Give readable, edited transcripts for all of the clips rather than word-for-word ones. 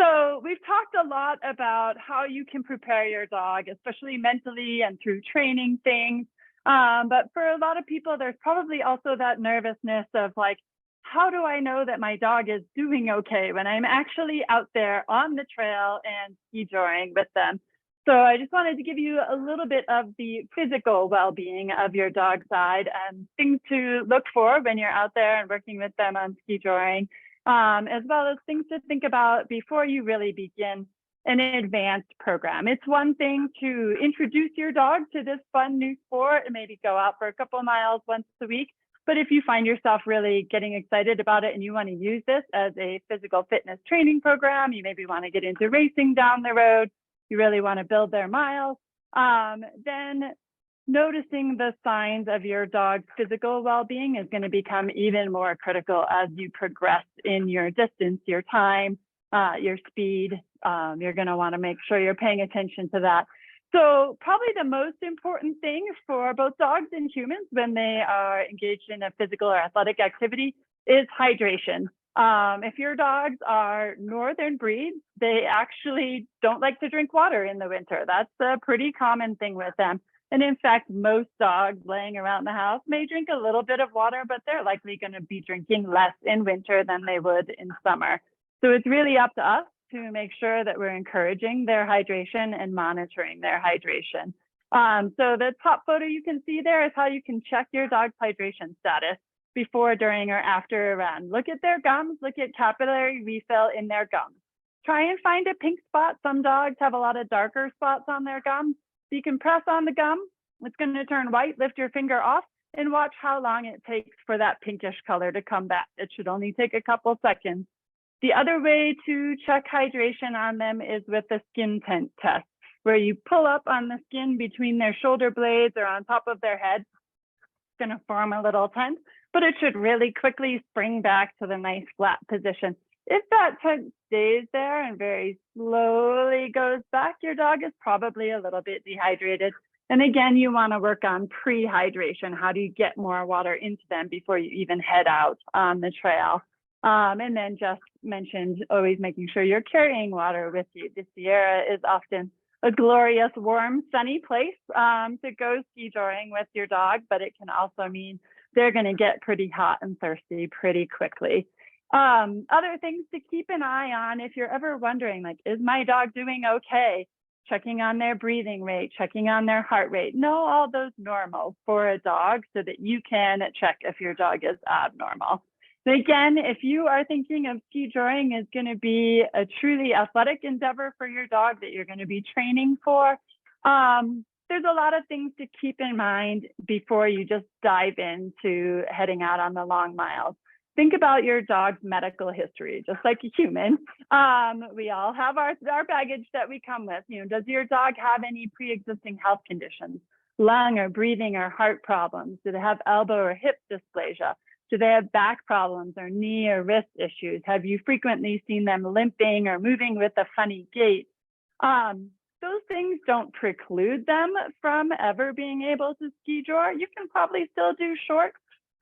So we've talked a lot about how you can prepare your dog, especially mentally and through training things. But for a lot of people, there's probably also that nervousness of like, how do I know that my dog is doing okay when I'm actually out there on the trail and ski joring with them? So I just wanted to give you a little bit of the physical well-being of your dog side and things to look for when you're out there and working with them on ski joring, as well as things to think about before you really begin an advanced program. It's one thing to introduce your dog to this fun new sport and maybe go out for a couple of miles once a week. But if you find yourself really getting excited about it and you want to use this as a physical fitness training program, you maybe want to get into racing down the road, you really want to build their miles, then noticing the signs of your dog's physical well-being is going to become even more critical as you progress in your distance, your time, your speed. You're going to want to make sure you're paying attention to that. So probably the most important thing for both dogs and humans when they are engaged in a physical or athletic activity is hydration. If your dogs are northern breeds, they actually don't like to drink water in the winter. That's a pretty common thing with them. And in fact, most dogs laying around the house may drink a little bit of water, but they're likely going to be drinking less in winter than they would in summer. So it's really up to us to make sure that we're encouraging their hydration and monitoring their hydration. So the top photo you can see there is how you can check your dog's hydration status before, during, or after a run. Look at their gums, look at capillary refill in their gums. Try and find a pink spot. Some dogs have a lot of darker spots on their gums. So you can press on the gum, it's going to turn white, lift your finger off, and watch how long it takes for that pinkish color to come back. It should only take a couple seconds. The other way to check hydration on them is with the skin tent test, where you pull up on the skin between their shoulder blades or on top of their head. It's going to form a little tent, but it should really quickly spring back to the nice flat position. If that tent stays there and very slowly goes back, your dog is probably a little bit dehydrated. And again, you want to work on pre-hydration. How do you get more water into them before you even head out on the trail? And then just mentioned always making sure you're carrying water with you. The Sierra is often a glorious, warm, sunny place to go ski joring with your dog, but it can also mean they're going to get pretty hot and thirsty pretty quickly. Other things to keep an eye on if you're ever wondering, like, is my dog doing okay? Checking on their breathing rate, checking on their heart rate. Know all those normal for a dog so that you can check if your dog is abnormal. But again, if you are thinking of ski joring is going to be a truly athletic endeavor for your dog that you're going to be training for, there's a lot of things to keep in mind before you just dive into heading out on the long miles. Think about your dog's medical history, just like a human. We all have our baggage that we come with. You know, does your dog have any pre-existing health conditions, lung or breathing or heart problems? Do they have elbow or hip dysplasia? Do they have back problems or knee or wrist issues? Have you frequently seen them limping or moving with a funny gait? Those things don't preclude them from ever being able to ski jor. You can probably still do short,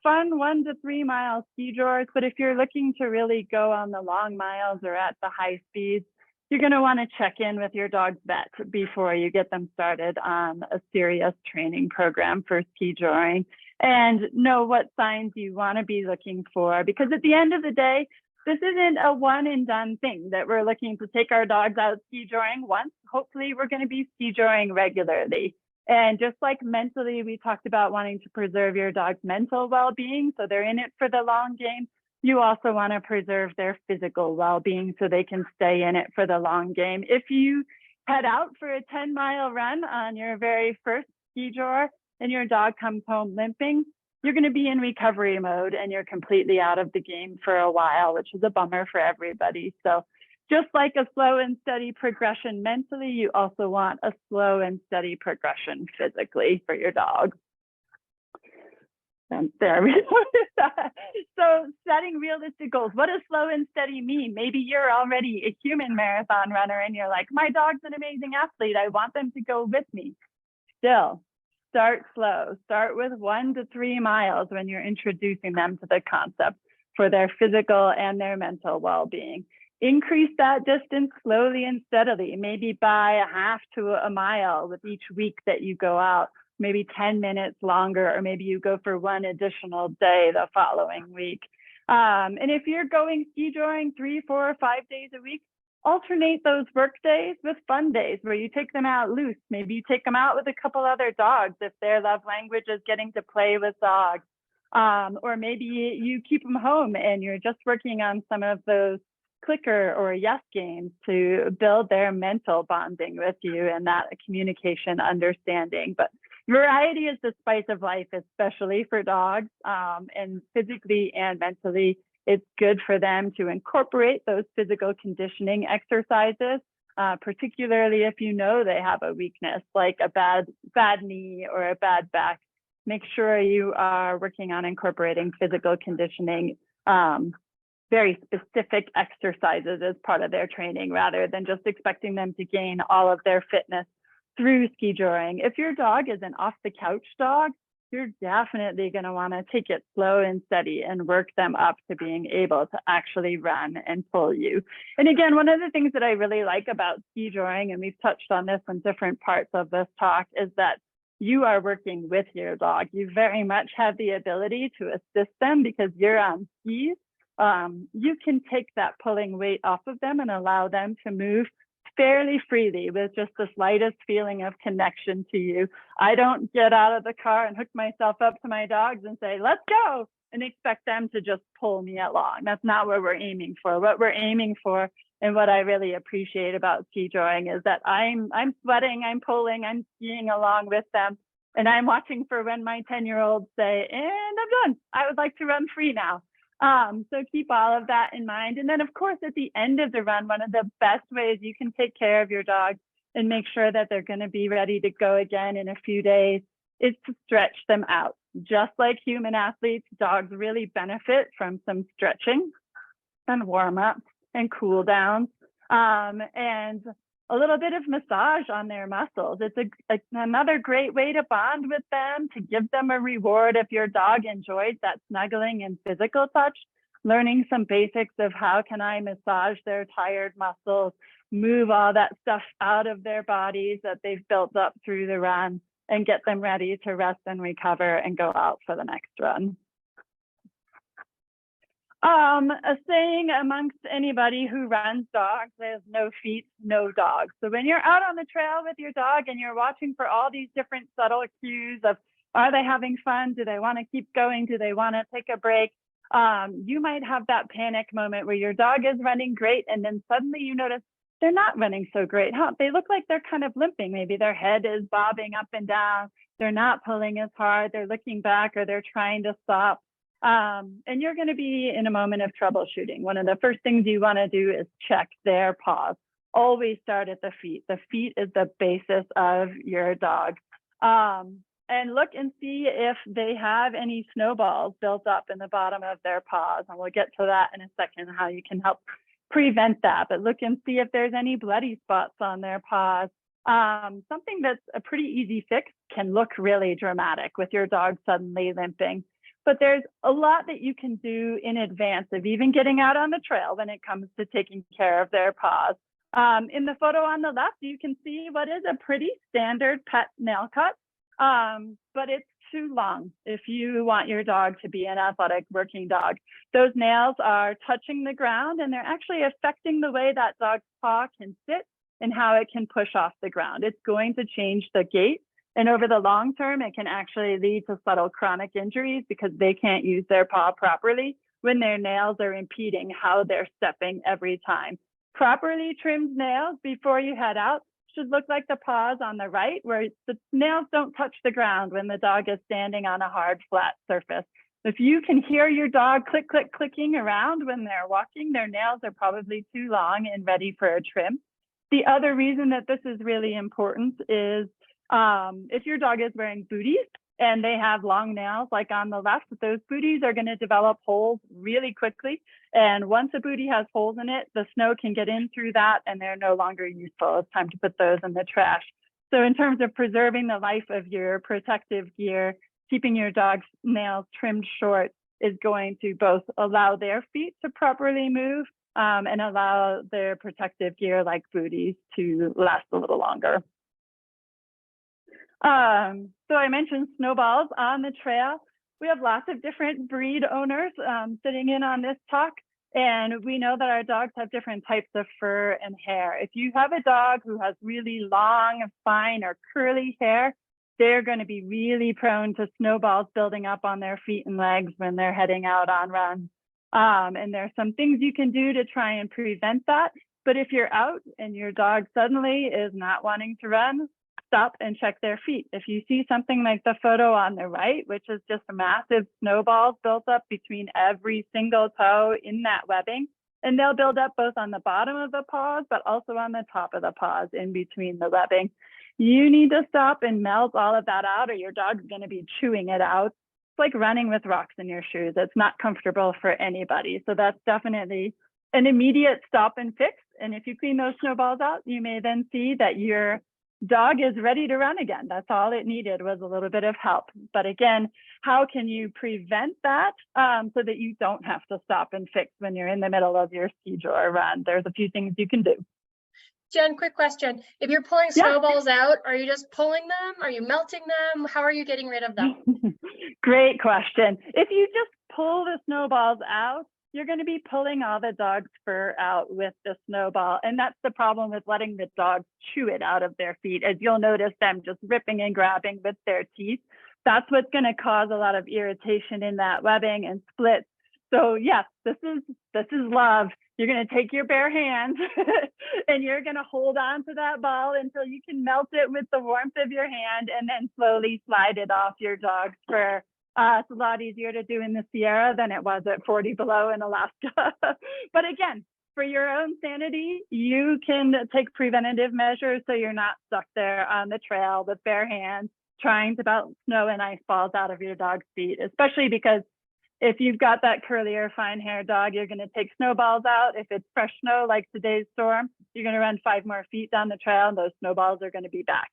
fun 1 to 3 mile ski jors, but if you're looking to really go on the long miles or at the high speeds, you're going to want to check in with your dog's vet before you get them started on a serious training program for ski joring, and know what signs you want to be looking for, because at the end of the day, this isn't a one and done thing that we're looking to take our dogs out ski joring once. Hopefully we're going to be ski joring regularly. And just like mentally, we talked about wanting to preserve your dog's mental well-being, so they're in it for the long game. You also want to preserve their physical well-being so they can stay in it for the long game. If you head out for a 10-mile run on your very first ski jor and your dog comes home limping, you're going to be in recovery mode and you're completely out of the game for a while, which is a bummer for everybody. So just like a slow and steady progression mentally, you also want a slow and steady progression physically for your dog. And there we go. So setting realistic goals. What does slow and steady mean? Maybe you're already a human marathon runner and you're like, my dog's an amazing athlete. I want them to go with me. Still, start slow. Start with 1 to 3 miles when you're introducing them to the concept for their physical and their mental well-being. increase that distance slowly and steadily, maybe by a half to a mile with each week that you go out, maybe 10 minutes longer, or maybe you go for one additional day the following week. And if you're going ski joring 3, 4, 5 days a week, alternate those work days with fun days where you take them out loose. Maybe you take them out with a couple other dogs if their love language is getting to play with dogs. Or maybe you keep them home and you're just working on some of those clicker or yes games to build their mental bonding with you and that communication understanding. But variety is the spice of life, especially for dogs, and physically and mentally. It's good for them to incorporate those physical conditioning exercises, particularly if you know they have a weakness like a bad knee or a bad back. Make sure you are working on incorporating physical conditioning, very specific exercises as part of their training, rather than just expecting them to gain all of their fitness through ski joring. If your dog is an off the couch dog, you're definitely going to want to take it slow and steady and work them up to being able to actually run and pull you. And again, one of the things that I really like about ski joring, and we've touched on this in different parts of this talk, is that you are working with your dog. You very much have the ability to assist them because you're on skis. You can take that pulling weight off of them and allow them to move fairly freely with just the slightest feeling of connection to you. I don't get out of the car and hook myself up to my dogs and say, let's go, and expect them to just pull me along. That's not what we're aiming for. What we're aiming for, and what I really appreciate about ski joring, is that I'm sweating, I'm pulling, I'm skiing along with them. And I'm watching for when my 10-year-olds say, and I'm done. I would like to run free now. So keep all of that in mind. And then, of course, at the end of the run, one of the best ways you can take care of your dog and make sure that they're going to be ready to go again in a few days is to stretch them out. Just like human athletes, dogs really benefit from some stretching and warm up and cool downs, and a little bit of massage on their muscles. It's another great way to bond with them, to give them a reward if your dog enjoys that snuggling and physical touch. Learning some basics of how can I massage their tired muscles, move all that stuff out of their bodies that they've built up through the run, and get them ready to rest and recover and go out for the next run. A saying amongst anybody who runs dogs is no feet, no dogs. So when you're out on the trail with your dog and you're watching for all these different subtle cues of, are they having fun? Do they want to keep going? Do they want to take a break? You might have that panic moment where your dog is running great, and then suddenly you notice they're not running so great. They look like they're kind of limping. Maybe their head is bobbing up and down. They're not pulling as hard. They're looking back, or they're trying to stop. And you're going to be in a moment of troubleshooting. One of the first things you want to do is check their paws. Always start at the feet. The feet is the basis of your dog. And look and see if they have any snowballs built up in the bottom of their paws. And we'll get to that in a second, how you can help prevent that. But look and see if there's any bloody spots on their paws. Something that's a pretty easy fix can look really dramatic with your dog suddenly limping. But there's a lot that you can do in advance of even getting out on the trail when it comes to taking care of their paws. In the photo on the left, you can see what is a pretty standard pet nail cut, but it's too long if you want your dog to be an athletic working dog. Those nails are touching the ground, and they're actually affecting the way that dog's paw can sit and how it can push off the ground. It's going to change the gait. And over the long term, it can actually lead to subtle chronic injuries because they can't use their paw properly when their nails are impeding how they're stepping every time. Properly trimmed nails before you head out should look like the paws on the right, where the nails don't touch the ground when the dog is standing on a hard, flat surface. If you can hear your dog click, click, clicking around when they're walking, their nails are probably too long and ready for a trim. The other reason that this is really important is if your dog is wearing booties and they have long nails, like on the left, those booties are going to develop holes really quickly. And once a bootie has holes in it, the snow can get in through that and they're no longer useful. It's time to put those in the trash. So in terms of preserving the life of your protective gear, keeping your dog's nails trimmed short is going to both allow their feet to properly move and allow their protective gear like booties to last a little longer. So I mentioned snowballs on the trail. We have lots of different breed owners sitting in on this talk, and we know that our dogs have different types of fur and hair. If you have a dog who has really long, fine, or curly hair, they're going to be really prone to snowballs building up on their feet and legs when they're heading out on runs. And there's some things you can do to try and prevent that. But if you're out and your dog suddenly is not wanting to run, stop and check their feet. If you see something like the photo on the right, which is just massive snowballs built up between every single toe in that webbing, and they'll build up both on the bottom of the paws, but also on the top of the paws in between the webbing. You need to stop and melt all of that out, or your dog's going to be chewing it out. It's like running with rocks in your shoes. It's not comfortable for anybody. So that's definitely an immediate stop and fix. And if you clean those snowballs out, you may then see that your dog is ready to run again. That's all it needed, was a little bit of help. But again, how can you prevent that so that you don't have to stop and fix when you're in the middle of your Skijor run? There's a few things you can do. Jen, quick question. If you're pulling snowballs out, are you just pulling them? Are you melting them? How are you getting rid of them? Great question. If you just pull the snowballs out, you're going to be pulling all the dog's fur out with the snowball. And that's the problem with letting the dog chew it out of their feet, as you'll notice them just ripping and grabbing with their teeth. That's what's going to cause a lot of irritation in that webbing and splits. So yes, this is love. You're going to take your bare hands and you're going to hold on to that ball until you can melt it with the warmth of your hand, and then slowly slide it off your dog's fur. It's a lot easier to do in the Sierra than it was at 40 below in Alaska. But again, for your own sanity, you can take preventative measures so you're not stuck there on the trail with bare hands trying to bounce snow and ice balls out of your dog's feet, especially because if you've got that curly or fine hair dog, you're going to take snowballs out. If it's fresh snow like today's storm, you're going to run 5 more feet down the trail and those snowballs are going to be back.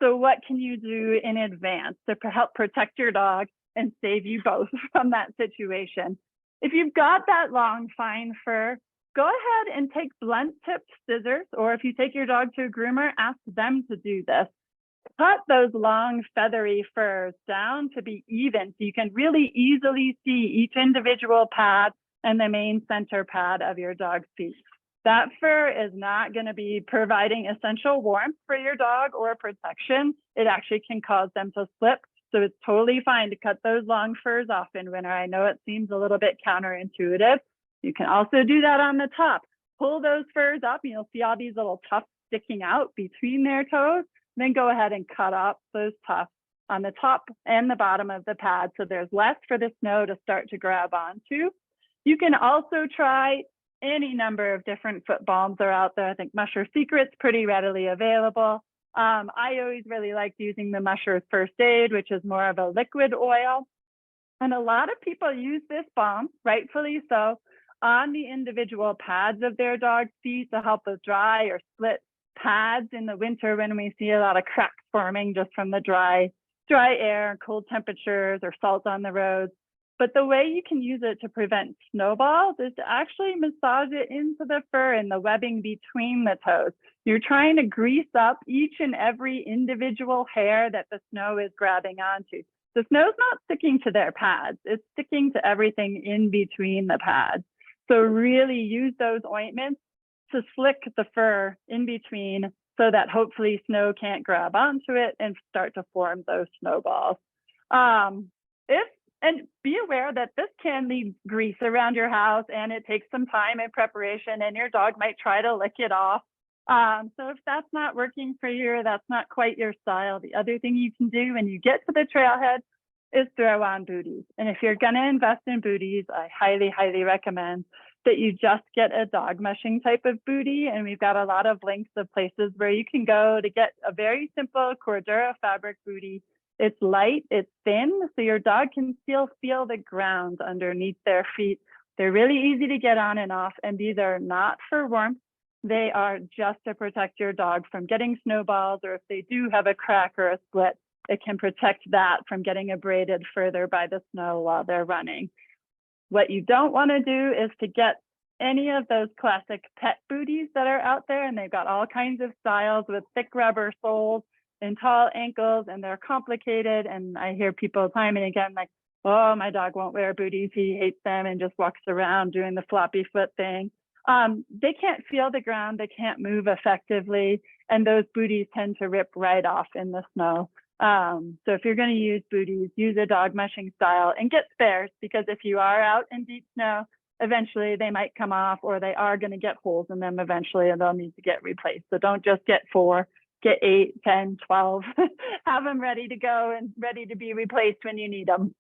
So what can you do in advance to help protect your dog and save you both from that situation? If you've got that long, fine fur, go ahead and take blunt tipped scissors, or if you take your dog to a groomer, ask them to do this. Cut those long feathery furs down to be even so you can really easily see each individual pad and the main center pad of your dog's feet. That fur is not going to be providing essential warmth for your dog or protection. It actually can cause them to slip. So it's totally fine to cut those long furs off in winter. I know it seems a little bit counterintuitive. You can also do that on the top. Pull those furs up and you'll see all these little tufts sticking out between their toes. Then go ahead and cut off those tufts on the top and the bottom of the pad so there's less for the snow to start to grab onto. You can also try any number of different foot balms are out there. I think Musher Secret's pretty readily available. I always really like using the Musher First Aid, which is more of a liquid oil. And a lot of people use this balm, rightfully so, on the individual pads of their dog's feet to help with dry or split pads in the winter when we see a lot of cracks forming just from the dry air, cold temperatures, or salt on the roads. But the way you can use it to prevent snowballs is to actually massage it into the fur and the webbing between the toes. You're trying to grease up each and every individual hair that the snow is grabbing onto. The snow's not sticking to their pads, it's sticking to everything in between the pads. So really use those ointments to slick the fur in between so that hopefully snow can't grab onto it and start to form those snowballs. And be aware that this can leave grease around your house and it takes some time and preparation and your dog might try to lick it off. So if that's not working for you, or that's not quite your style, the other thing you can do when you get to the trailhead is throw on booties. And if you're gonna invest in booties, I highly, highly recommend that you just get a dog mushing type of bootie. And we've got a lot of links of places where you can go to get a very simple Cordura fabric bootie. It's light, it's thin, so your dog can still feel the ground underneath their feet. They're really easy to get on and off, and these are not for warmth. They are just to protect your dog from getting snowballs, or if they do have a crack or a split, it can protect that from getting abraded further by the snow while they're running. What you don't want to do is to get any of those classic pet booties that are out there, and they've got all kinds of styles with thick rubber soles and tall ankles, and they're complicated. And I hear people time and again like, oh, my dog won't wear booties, he hates them, and just walks around doing the floppy foot thing. They can't feel the ground, they can't move effectively, and those booties tend to rip right off in the snow. So if you're going to use booties, use a dog mushing style and get spares, because if you are out in deep snow, eventually they might come off, or they are going to get holes in them eventually and they'll need to get replaced. So don't just get 4, get 8, 10, 12, have them ready to go and ready to be replaced when you need them.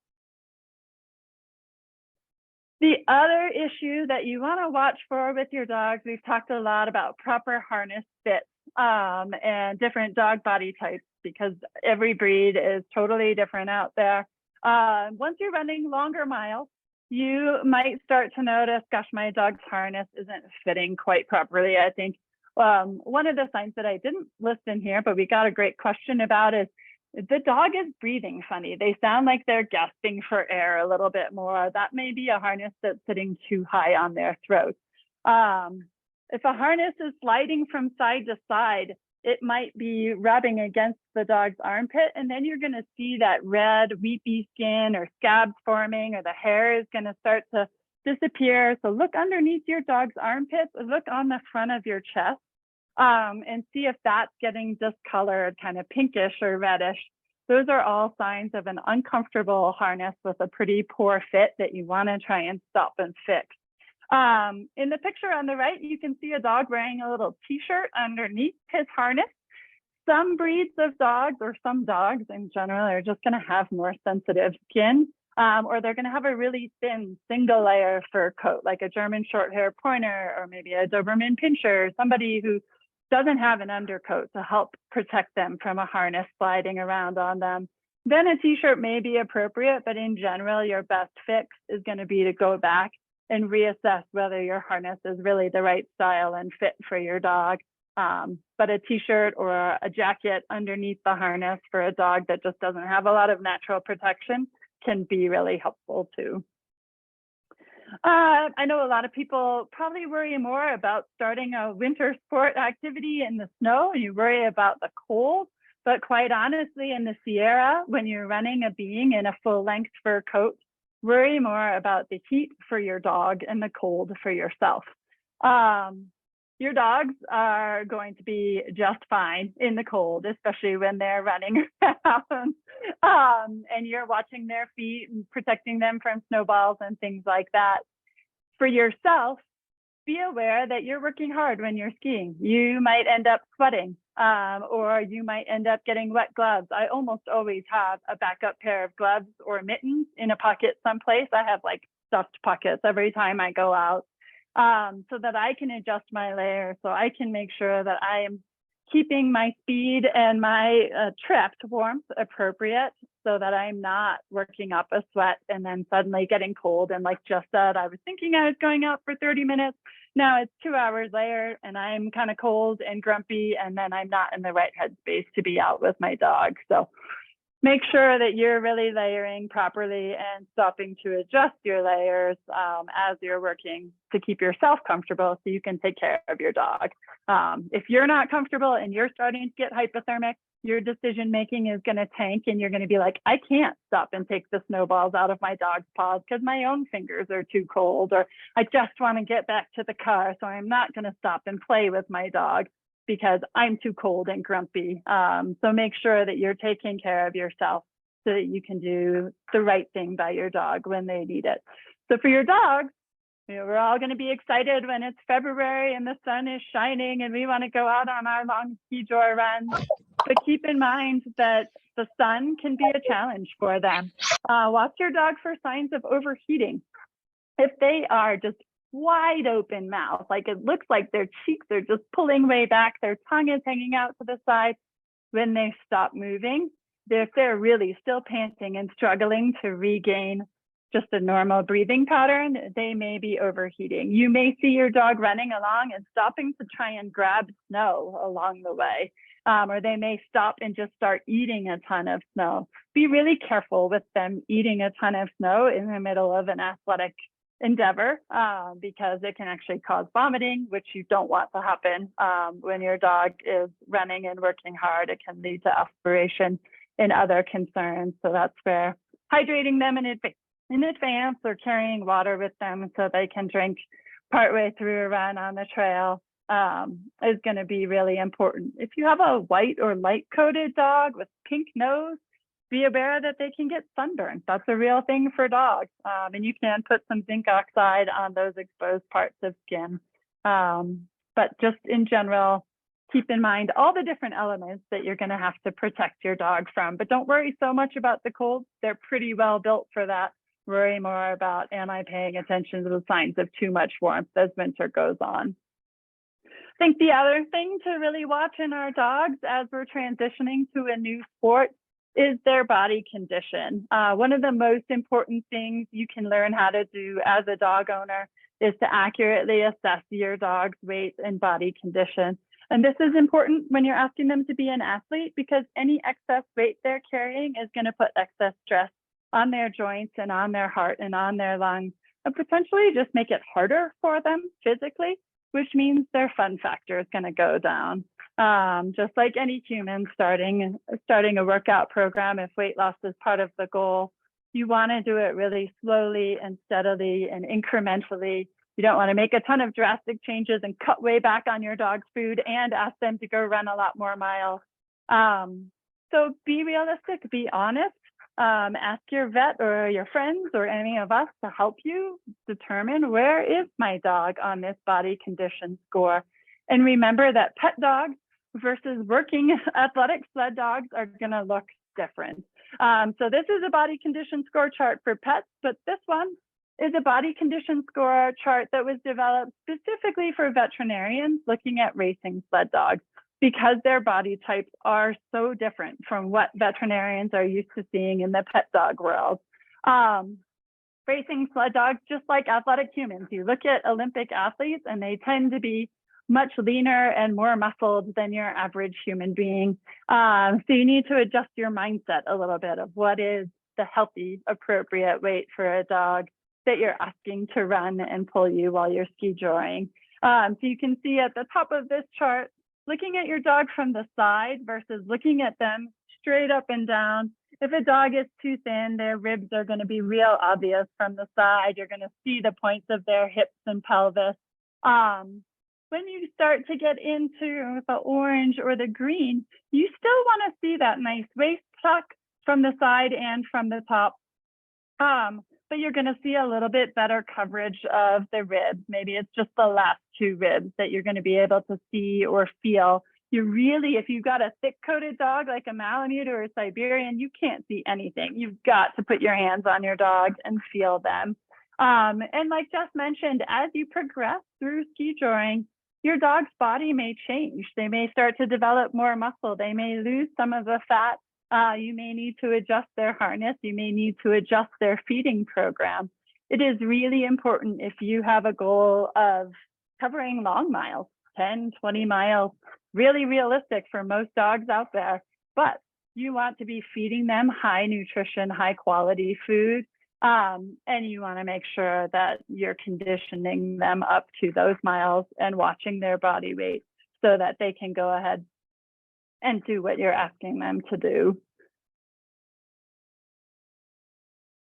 The other issue that you want to watch for with your dogs, we've talked a lot about proper harness fits and different dog body types, because every breed is totally different out there. Once you're running longer miles, you might start to notice, gosh, my dog's harness isn't fitting quite properly. I think one of the signs that I didn't list in here, but we got a great question about, is the dog is breathing funny. They sound like they're gasping for air a little bit more. That may be a harness that's sitting too high on their throat. If a harness is sliding from side to side, it might be rubbing against the dog's armpit, and then you're going to see that red weepy skin or scabs forming, or the hair is going to start to disappear. So look underneath your dog's armpits, look on the front of your chest, and see if that's getting discolored, kind of pinkish or reddish. Those are all signs of an uncomfortable harness with a pretty poor fit that you want to try and stop and fix. In the picture on the right, you can see a dog wearing a little t-shirt underneath his harness. Some breeds of dogs, or some dogs in general, are just going to have more sensitive skin, or they're going to have a really thin single layer fur coat, like a German short hair pointer, or maybe a Doberman pinscher, somebody who doesn't have an undercoat to help protect them from a harness sliding around on them. Then a t-shirt may be appropriate, but in general, your best fix is going to be to go back and reassess whether your harness is really the right style and fit for your dog. But a t-shirt or a jacket underneath the harness for a dog that just doesn't have a lot of natural protection can be really helpful too. I know a lot of people probably worry more about starting a winter sport activity in the snow, and you worry about the cold. But quite honestly, in the Sierra, when you're running a being in a full-length fur coat, worry more about the heat for your dog and the cold for yourself. Your dogs are going to be just fine in the cold, especially when they're running around and you're watching their feet and protecting them from snowballs and things like that. For yourself, be aware that you're working hard when you're skiing. You might end up sweating, or you might end up getting wet gloves. I almost always have a backup pair of gloves or mittens in a pocket someplace. I have like stuffed pockets every time I go out, so that I can adjust my layer, so I can make sure that I am keeping my speed and my trapped warmth appropriate, so that I'm not working up a sweat and then suddenly getting cold. And like Jess said, I was thinking I was going out for 30 minutes. Now it's 2 hours later and I'm kind of cold and grumpy, and then I'm not in the right headspace to be out with my dog. So make sure that you're really layering properly and stopping to adjust your layers as you're working to keep yourself comfortable so you can take care of your dog. If you're not comfortable and you're starting to get hypothermic, your decision making is going to tank, and you're going to be like, I can't stop and take the snowballs out of my dog's paws because my own fingers are too cold, or I just want to get back to the car, so I'm not going to stop and play with my dog because I'm too cold and grumpy. So make sure that you're taking care of yourself so that you can do the right thing by your dog when they need it. So for your dog, we're all going to be excited when it's February and the sun is shining and we want to go out on our long Skijor runs. But keep in mind that the sun can be a challenge for them. Watch your dog for signs of overheating. If they are just wide open mouth, like it looks like their cheeks are just pulling way back, their tongue is hanging out to the side, when they stop moving, if they're really still panting and struggling to regain just a normal breathing pattern, they may be overheating. You may see your dog running along and stopping to try and grab snow along the way, or they may stop and just start eating a ton of snow. Be really careful with them eating a ton of snow in the middle of an athletic endeavor because it can actually cause vomiting, which you don't want to happen when your dog is running and working hard. It can lead to aspiration and other concerns. So that's where hydrating them in advance or carrying water with them so they can drink partway through a run on the trail is going to be really important. If you have a white or light coated dog with pink nose, be aware that they can get sunburned. That's a real thing for dogs. And you can put some zinc oxide on those exposed parts of skin. But just in general, keep in mind all the different elements that you're going to have to protect your dog from. But don't worry so much about the cold. They're pretty well built for that. Worry more about, am I paying attention to the signs of too much warmth as winter goes on? I think the other thing to really watch in our dogs as we're transitioning to a new sport is their body condition. One of the most important things you can learn how to do as a dog owner is to accurately assess your dog's weight and body condition. And this is important when you're asking them to be an athlete, because any excess weight they're carrying is going to put excess stress on their joints and on their heart and on their lungs, and potentially just make it harder for them physically, which means their fun factor is going to go down. Just like any human starting a workout program, if weight loss is part of the goal, you want to do it really slowly and steadily and incrementally. You don't want to make a ton of drastic changes and cut way back on your dog's food and ask them to go run a lot more miles. So be realistic, be honest. Ask your vet or your friends or any of us to help you determine, where is my dog on this body condition score? And remember that pet dogs versus working athletic sled dogs are going to look different. So this is a body condition score chart for pets, but this one is a body condition score chart that was developed specifically for veterinarians looking at racing sled dogs, because their body types are so different from what veterinarians are used to seeing in the pet dog world. Racing sled dogs, just like athletic humans, you look at Olympic athletes and they tend to be much leaner and more muscled than your average human being. So you need to adjust your mindset a little bit of what is the healthy, appropriate weight for a dog that you're asking to run and pull you while you're ski joring. So you can see at the top of this chart, looking at your dog from the side versus looking at them straight up and down. If a dog is too thin, their ribs are going to be real obvious from the side. You're going to see the points of their hips and pelvis. When you start to get into the orange or the green, you still want to see that nice waist tuck from the side and from the top. But you're going to see a little bit better coverage of the ribs. Maybe it's just the last two ribs that you're going to be able to see or feel. You really, if you've got a thick-coated dog like a Malamute or a Siberian, you can't see anything. You've got to put your hands on your dog and feel them. And like Jess mentioned, as you progress through ski joring, your dog's body may change. They may start to develop more muscle. They may lose some of the fat. You may need to adjust their harness. You may need to adjust their feeding program. It is really important, if you have a goal of covering long miles, 10, 20 miles, really realistic for most dogs out there, but you want to be feeding them high nutrition, high quality food. And you want to make sure that you're conditioning them up to those miles and watching their body weight so that they can go ahead and do what you're asking them to do.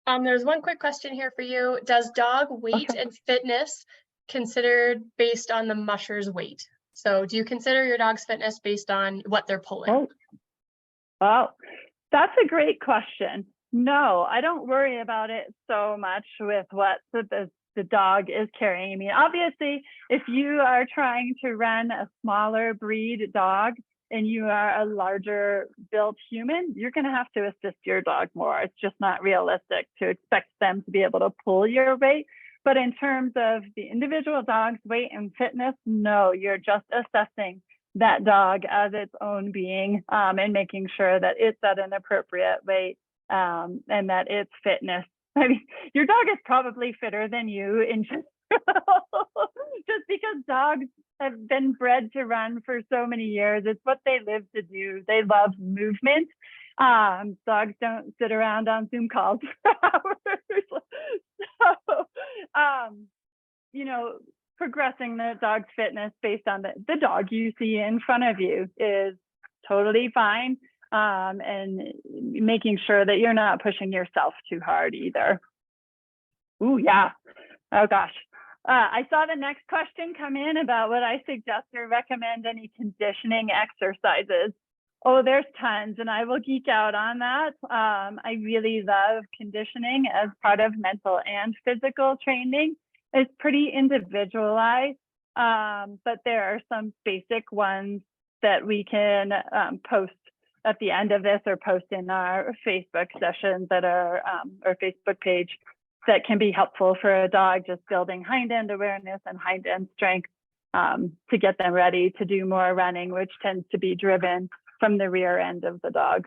There's one quick question here for you. Does dog weight and fitness considered based on the musher's weight? So do you consider your dog's fitness based on what they're pulling? Oh, well, that's a great question. No, I don't worry about it so much with what the dog is carrying. I mean, obviously, if you are trying to run a smaller breed dog and you are a larger built human, you're going to have to assist your dog more. It's just not realistic to expect them to be able to pull your weight. But in terms of the individual dog's weight and fitness, no, you're just assessing that dog as its own being and making sure that it's at an appropriate weight and that its fitness. I mean, your dog is probably fitter than you in general, just because dogs have been bred to run for so many years. It's what they live to do. They love movement. Dogs don't sit around on Zoom calls for hours. So you know, progressing the dog's fitness based on the dog you see in front of you is totally fine. And making sure that you're not pushing yourself too hard either. Ooh, yeah. Oh gosh. I saw the next question come in about what I suggest or recommend any conditioning exercises. Oh, there's tons, and I will geek out on that. I really love conditioning as part of mental and physical training. It's pretty individualized, but there are some basic ones that we can post at the end of this or post in our Facebook sessions that are our Facebook page that can be helpful for a dog, just building hind end awareness and hind end strength to get them ready to do more running, which tends to be driven from the rear end of the dog.